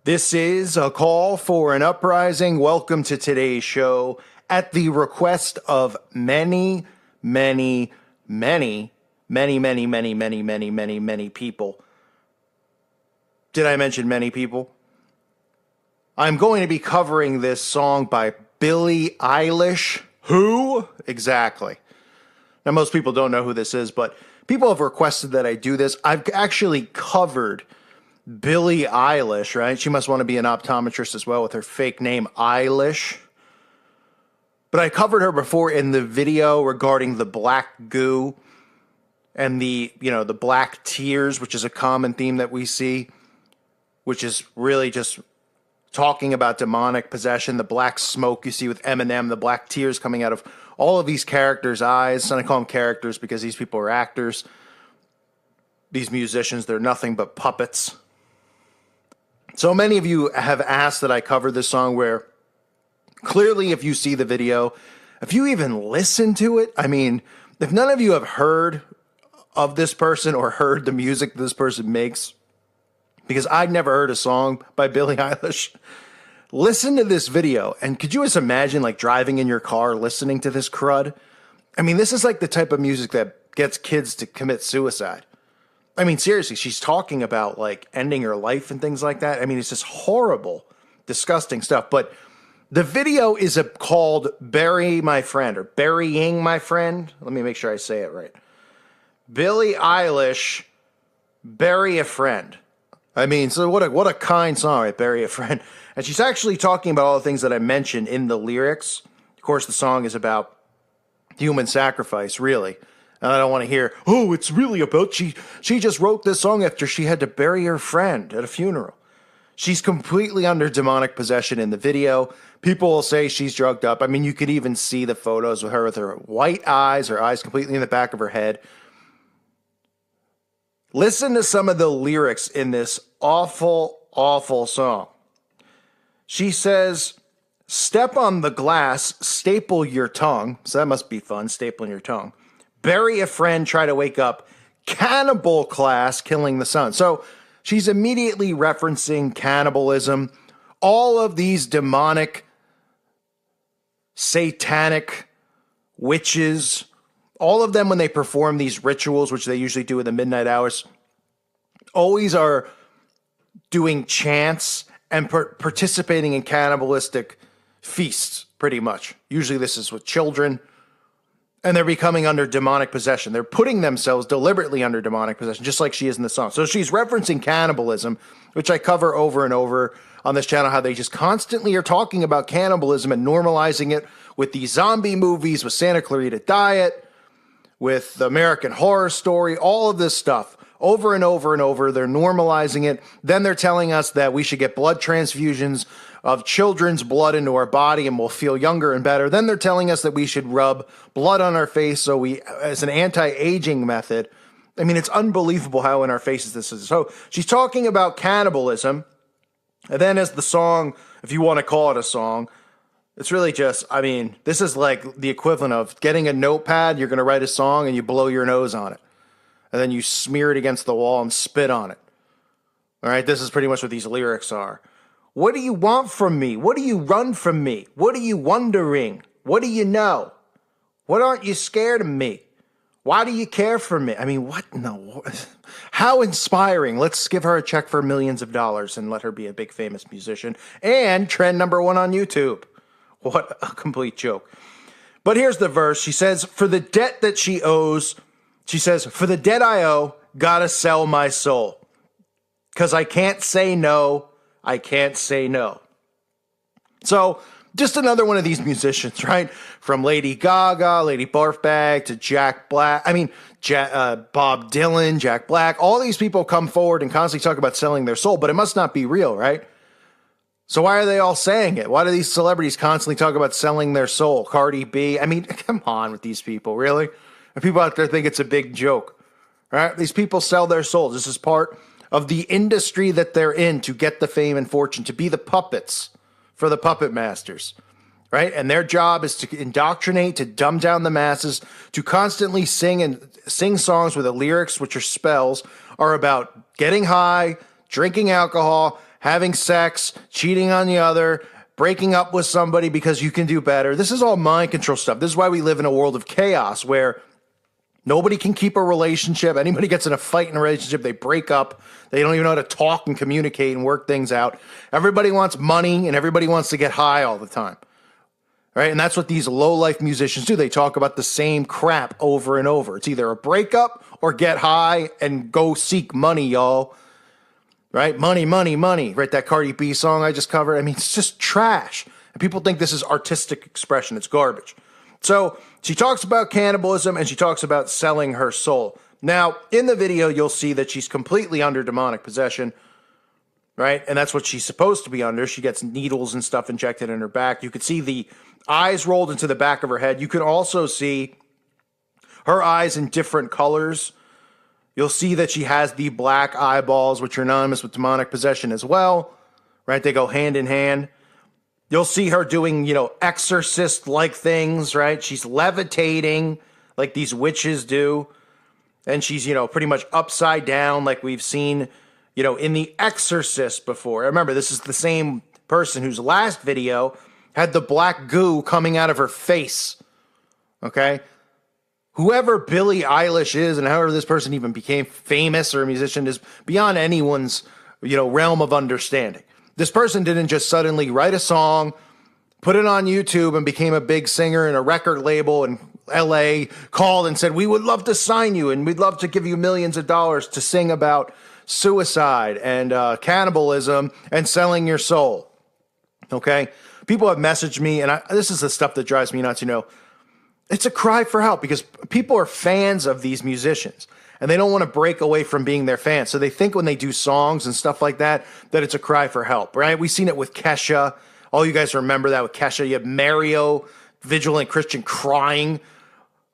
This is a call for an uprising. Welcome to today's show at the request of many, many, many, many, many, many, many, many, many, many people. Did I mention many people? I'm going to be covering this song by Billie Eilish. Who? Exactly. Now, most people don't know who this is, but people have requested that I do this. I've actually covered Billie Eilish, right? She must want to be an optometrist as well with her fake name, Eilish. But I covered her before in the video regarding the black goo and the black tears, which is a common theme that we see, which is really just talking about demonic possession, the black smoke you see with Eminem, the black tears coming out of all of these characters' eyes. And I call them characters because these people are actors. These musicians, they're nothing but puppets. So many of you have asked that I cover this song where clearly if you see the video, if you even listen to it, I mean, if none of you have heard of this person or heard the music this person makes, because I'd never heard a song by Billie Eilish, listen to this video. And could you just imagine like driving in your car listening to this crud? I mean, this is like the type of music that gets kids to commit suicide. I mean, seriously, she's talking about like ending her life and things like that. I mean, it's just horrible, disgusting stuff. But the video is called Bury My Friend or Burying My Friend. Let me make sure I say it right. Billie Eilish, Bury a Friend. I mean, so what a kind song, right? Bury a Friend. And she's actually talking about all the things that I mentioned in the lyrics. Of course, the song is about human sacrifice, really. And I don't want to hear, oh, it's really about she just wrote this song after she had to bury her friend at a funeral. She's completely under demonic possession in the video. People will say she's drugged up. I mean, you could even see the photos of her with her white eyes, her eyes completely in the back of her head. Listen to some of the lyrics in this awful, awful song. She says, step on the glass, staple your tongue. So that must be fun, stapling your tongue. Bury a friend, try to wake up. Cannibal class, killing the sun. So she's immediately referencing cannibalism. All of these demonic, satanic witches, all of them when they perform these rituals, which they usually do in the midnight hours, always are doing chants and participating in cannibalistic feasts, pretty much. Usually this is with children. And they're becoming under demonic possession. They're putting themselves deliberately under demonic possession, just like she is in the song. So she's referencing cannibalism, which I cover over and over on this channel, how they just constantly are talking about cannibalism and normalizing it with these zombie movies, with Santa Clarita Diet, with the American Horror Story, all of this stuff. Over and over and over, they're normalizing it. Then they're telling us that we should get blood transfusions of children's blood into our body and we'll feel younger and better. Then they're telling us that we should rub blood on our face so as an anti-aging method. I mean, it's unbelievable how in our faces this is. So she's talking about cannibalism. And then as the song, if you want to call it a song, it's really just, I mean, this is like the equivalent of getting a notepad. You're going to write a song and you blow your nose on it. And then you smear it against the wall and spit on it. All right, this is pretty much what these lyrics are. What do you want from me? What do you run from me? What are you wondering? What do you know? What aren't you scared of me? Why do you care for me? I mean, what? No. How inspiring. Let's give her a check for millions of dollars and let her be a big famous musician and trend #1 on YouTube. What a complete joke. But here's the verse. She says, for the debt that she owes, she says, for the debt I owe, gotta sell my soul. Because I can't say no. I can't say no. So, just another one of these musicians, right? From Lady Gaga, Lady Barfbag, to Jack Black. I mean, Bob Dylan, Jack Black. All these people come forward and constantly talk about selling their soul, but it must not be real, right? So why are they all saying it? Why do these celebrities constantly talk about selling their soul? Cardi B. I mean, come on with these people, really? And people out there think it's a big joke, right? These people sell their souls. This is part of the industry that they're in to get the fame and fortune, to be the puppets for the puppet masters, right? And their job is to indoctrinate, to dumb down the masses, to constantly sing songs where the lyrics, which are spells, are about getting high, drinking alcohol, having sex, cheating on the other, breaking up with somebody because you can do better. This is all mind control stuff. This is why we live in a world of chaos where nobody can keep a relationship. Anybody gets in a fight in a relationship, they break up. They don't even know how to talk and communicate and work things out. Everybody wants money and everybody wants to get high all the time. Right? And that's what these low-life musicians do. They talk about the same crap over and over. It's either a breakup or get high and go seek money, y'all. Right? Money, money, money. Right? That Cardi B song I just covered. I mean, it's just trash. And people think this is artistic expression. It's garbage. So she talks about cannibalism and she talks about selling her soul. Now, in the video, you'll see that she's completely under demonic possession. Right? And that's what she's supposed to be under. She gets needles and stuff injected in her back. You could see the eyes rolled into the back of her head. You can also see her eyes in different colors. You'll see that she has the black eyeballs, which are synonymous with demonic possession as well. Right? They go hand in hand. You'll see her doing, exorcist-like things, right? She's levitating like these witches do. And she's, pretty much upside down like we've seen, in The Exorcist before. Remember, this is the same person whose last video had the black goo coming out of her face. Okay? Whoever Billie Eilish is and however this person even became famous or a musician is beyond anyone's, realm of understanding. This person didn't just suddenly write a song, put it on YouTube, and became a big singer and a record label in LA called and said, we would love to sign you and we'd love to give you millions of dollars to sing about suicide and cannibalism and selling your soul. Okay? People have messaged me, and this is the stuff that drives me nuts, It's a cry for help because people are fans of these musicians. And they don't want to break away from being their fans. So they think when they do songs and stuff like that, that it's a cry for help, right? We've seen it with Kesha. All you guys remember that with Kesha. You have Mario, vigilant Christian, crying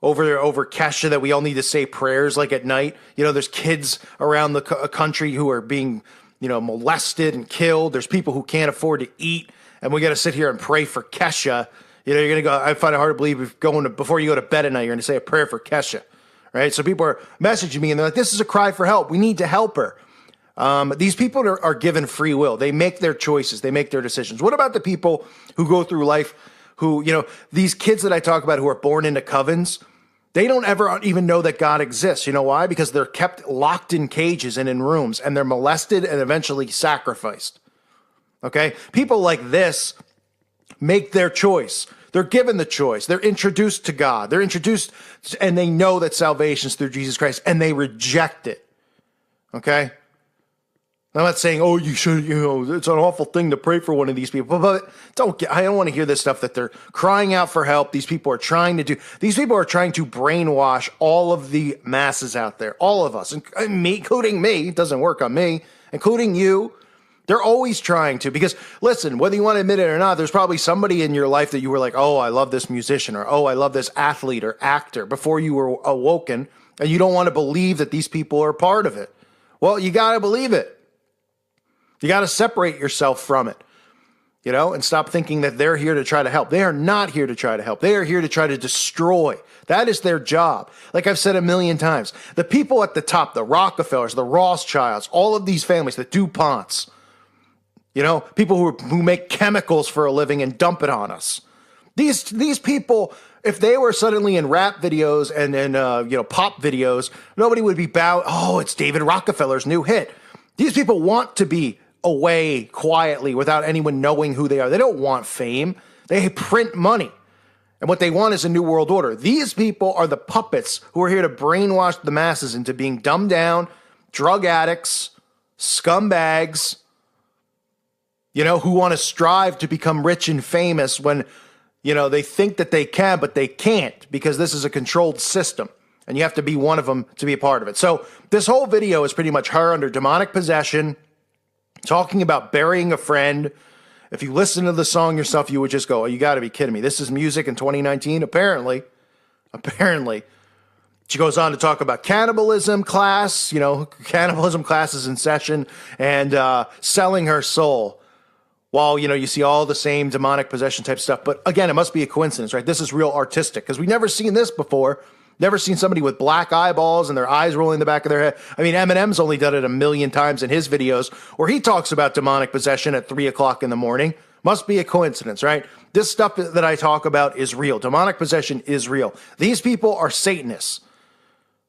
over Kesha that we all need to say prayers like at night. There's kids around the country who are being, molested and killed. There's people who can't afford to eat. And we got to sit here and pray for Kesha. You're going to go, I find it hard to believe before you go to bed at night, you're going to say a prayer for Kesha. Right? So people are messaging me and they're like, this is a cry for help. We need to help her. These people are given free will. They make their choices. They make their decisions. What about the people who go through life who, these kids that I talk about who are born into covens, they don't ever even know that God exists. You know why? Because they're kept locked in cages and in rooms and they're molested and eventually sacrificed. Okay? People like this make their choice. They're given the choice. They're introduced to God. They're introduced and they know that salvation is through Jesus Christ and they reject it. Okay? I'm not saying, oh, you should, it's an awful thing to pray for one of these people, but I don't want to hear this stuff that they're crying out for help. These people are trying to brainwash all of the masses out there, all of us, and me, including me. It doesn't work on me, including you. They're always trying to, because listen, whether you want to admit it or not, there's probably somebody in your life that you were like, oh, I love this musician, or oh, I love this athlete or actor before you were awoken, and you don't want to believe that these people are part of it. Well, you got to believe it. You got to separate yourself from it, and stop thinking that they're here to try to help. They are not here to try to help. They are here to try to destroy. That is their job. Like I've said a million times, the people at the top, the Rockefellers, the Rothschilds, all of these families, the DuPonts, people who make chemicals for a living and dump it on us. These people, if they were suddenly in rap videos and pop videos, nobody would be bowed. Oh, it's David Rockefeller's new hit. These people want to be away quietly without anyone knowing who they are. They don't want fame. They print money. And what they want is a new world order. These people are the puppets who are here to brainwash the masses into being dumbed down, drug addicts, scumbags, who want to strive to become rich and famous when, they think that they can, but they can't, because this is a controlled system. And you have to be one of them to be a part of it. So this whole video is pretty much her under demonic possession, talking about burying a friend. If you listen to the song yourself, you would just go, oh, you got to be kidding me. This is music in 2019? Apparently. She goes on to talk about cannibalism class, cannibalism classes in session, and selling her soul. While, you see all the same demonic possession type stuff. But again, it must be a coincidence, right? This is real artistic because we've never seen this before. Never seen somebody with black eyeballs and their eyes rolling in the back of their head. I mean, Eminem's only done it 1,000,000 times in his videos where he talks about demonic possession at 3 o'clock in the morning. Must be a coincidence, right? This stuff that I talk about is real. Demonic possession is real. These people are Satanists,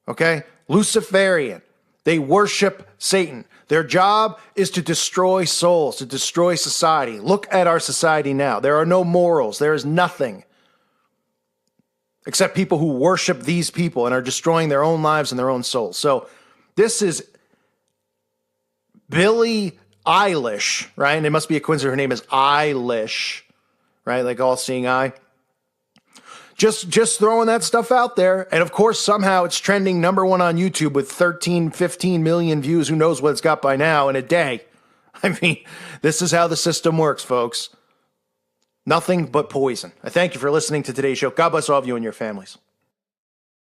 okay? Luciferian. They worship Satan. Their job is to destroy souls, to destroy society. Look at our society now. There are no morals. There is nothing except people who worship these people and are destroying their own lives and their own souls. So this is Billie Eilish, right? And it must be a coincidence. Her name is Eilish, right? Like all-seeing eye. Just throwing that stuff out there. And of course, somehow it's trending #1 on YouTube with 13, 15 million views. Who knows what it's got by now in a day. I mean, this is how the system works, folks. Nothing but poison. I thank you for listening to today's show. God bless all of you and your families.